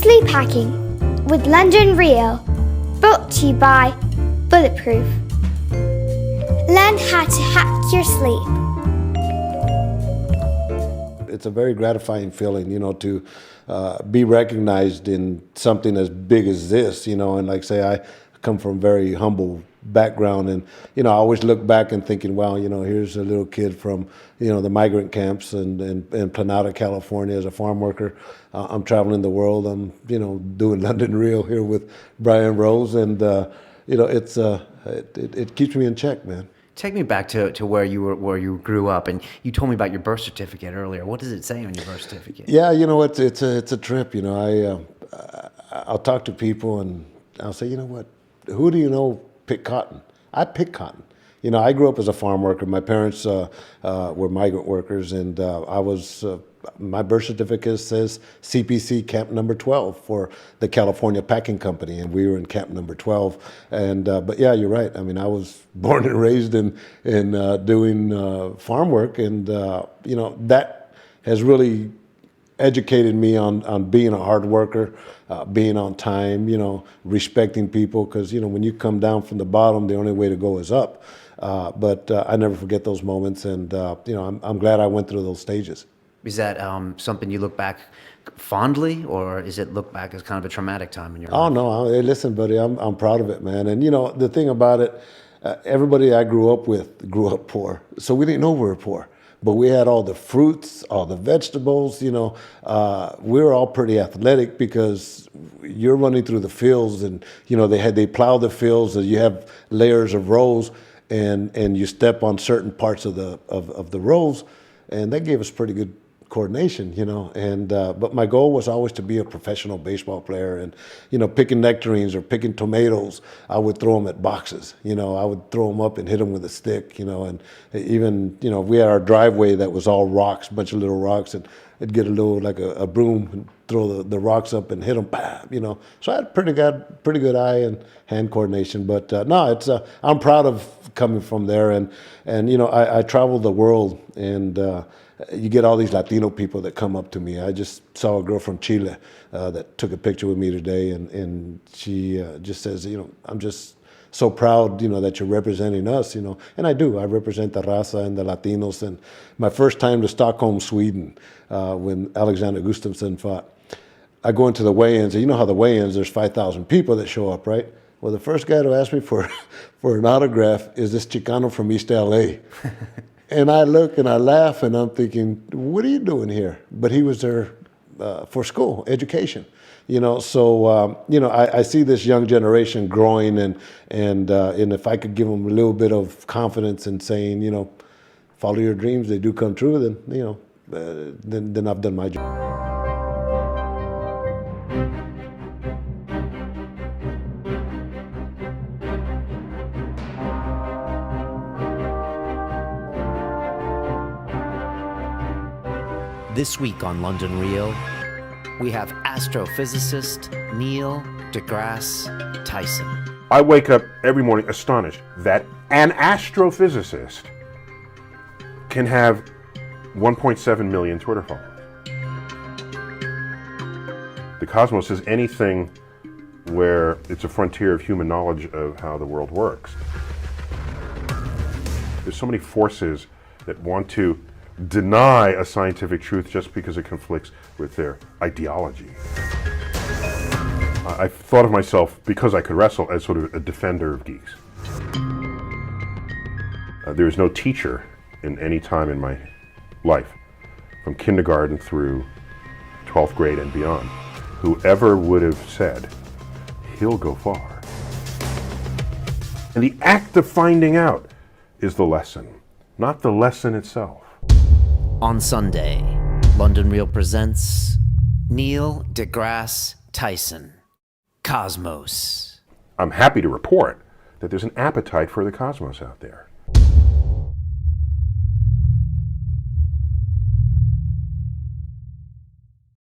Sleep Hacking with London Real, brought to you by Bulletproof. Learn how to hack your sleep. It's a very gratifying feeling, to be recognized in something as big as this, and like say, I come from a very humble background, and I always look back and thinking, wow, here's a little kid from the migrant camps and Planada, California, as a farm worker. I'm traveling the world. I'm doing London Real here with Brian Rose, and it keeps me in check, man. Take me back to where you grew up, and you told me about your birth certificate earlier. What does it say on your birth certificate? Yeah, it's a trip. I'll talk to people and I'll say, who do you know pick cotton? I pick cotton. I grew up as a farm worker. My parents were migrant workers, and my birth certificate says CPC Camp Number 12 for the California Packing Company, and we were in Camp Number 12. And but yeah, you're right. I mean, I was born and raised in doing farm work, and that has really educated me on being a hard worker, being on time, respecting people, because when you come down from the bottom, the only way to go is up. But I never forget those moments, and I'm glad I went through those stages. Is that something you look back fondly, or is it look back as kind of a traumatic time in your life? Oh no, hey, listen, buddy, I'm proud of it, man. And the thing about it, everybody I grew up with grew up poor, so we didn't know we were poor. But we had all the fruits, all the vegetables, we were all pretty athletic because you're running through the fields, and, they plow the fields, and you have layers of rows, and you step on certain parts of the rows, and that gave us pretty good coordination, and but my goal was always to be a professional baseball player, and picking nectarines or picking tomatoes, I would throw them at boxes, I would throw them up and hit them with a stick, and even we had our driveway that was all rocks, a bunch of little rocks, and I'd get a little like a broom and throw the rocks up and hit them, bam, so I had pretty good eye and hand coordination. But no, it's I'm proud of coming from there, and I traveled the world, and you get all these Latino people that come up to me. I just saw a girl from Chile that took a picture with me today, and she just says, I'm just so proud, that you're representing us, and I do. I represent the raza and the Latinos. And my first time to Stockholm, Sweden, when Alexander Gustafsson fought, I go into the weigh-ins, and how the weigh-ins, there's 5,000 people that show up, right? Well, the first guy to ask me for an autograph is this Chicano from East LA. And I look and I laugh, and I'm thinking, what are you doing here? But he was there for school, education. So I see this young generation growing, and if I could give them a little bit of confidence in saying, follow your dreams, they do come true, then then I've done my job. This week on London Real, we have astrophysicist Neil deGrasse Tyson. I wake up every morning astonished that an astrophysicist can have 1.7 million Twitter followers. The cosmos is anything where it's a frontier of human knowledge of how the world works. There's so many forces that want to deny a scientific truth just because it conflicts with their ideology. I thought of myself, because I could wrestle, as sort of a defender of geeks. There is no teacher in any time in my life, from kindergarten through 12th grade and beyond, who ever would have said, he'll go far. And the act of finding out is the lesson, not the lesson itself. On Sunday, London Real presents Neil deGrasse Tyson, Cosmos. I'm happy to report that there's an appetite for the cosmos out there.